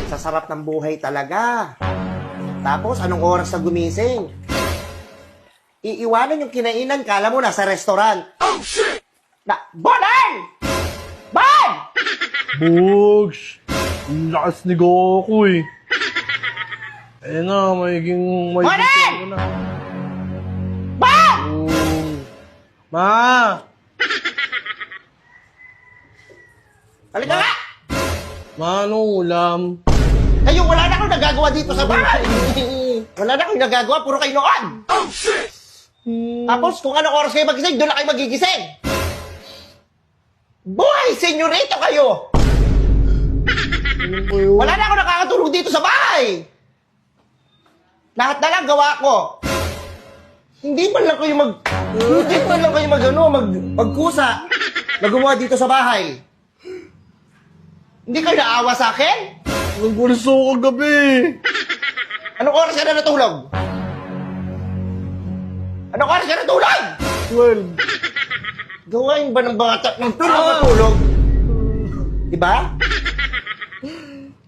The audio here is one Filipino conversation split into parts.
Sa sarap ng buhay talaga. Tapos, anong oras na gumising? Iiwanan yung kinainan, kala mo nasa restaurant. Oh, shit! Bonan! Bon! Bugs! Ang lakas ni Goku eh. Ayun na, magiging Bonan! ko na. Bon! Oh. Ma! Halika nga! Ma, anong ulam? Kayo, wala na akong nagagawa dito sa bahay. Wala na akong nagagawa, puro kayo noon. Oh, shit! Tapos, kung anong oras kayo magising, doon na kayo magigising. Buhay, senyorito kayo! Wala na ako nakakatulog dito sa bahay. Lahat na lang gawa ko. Hindi man lang kayo magkusa na gumawa dito sa bahay. Hindi kayo naawa sa akin? Nagpulis ako kagabi. Anong oras ka na natulog? Anong oras ka natulog? 12. Gawain ba ng bata ng matulog? Diba?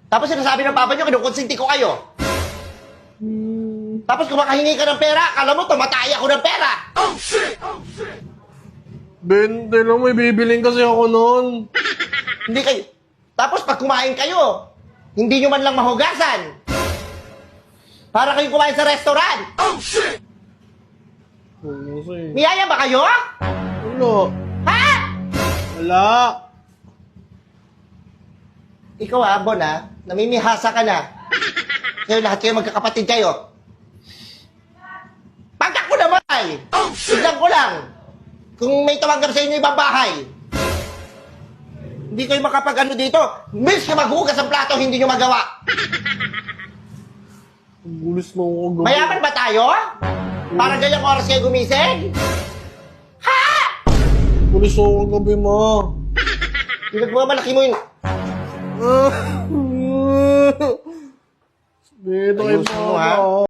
Tapos sinasabi ng papa nyo, kinukonsinti ko kayo. Tapos kumakahingi ka ng pera, akala mo tumatay ako ng pera. Oh, shit! Oh, shit! 20 lang, may bibiling kasi ako noon. Hindi kayo. Tapos pag kumain kayo, hindi nyo man lang mahugasan. Para kayong kumain sa restaurant. Oh, shit! Oo, kasi. Miyaya ba kayo? Wala. Ha? Wala. Ikaw Bon namimihasa ka na. Kayo lahat kayo magkakapatid kayo. Pagka ko naman! Oh, tignan ko lang. Kung may tawagan sa inyo ibang bahay. Hindi kayo makapag-ano dito. Miss ka maghugas ang plato, hindi nyo magawa. Bulis mo ako kagabi. Mayaman ba tayo? Para ganyang oras kayo gumising? Ha? Bulis ako kagabi, ma. Pinagmamalaki mo yun. Dito kayo Ayusin mo, ha? pa.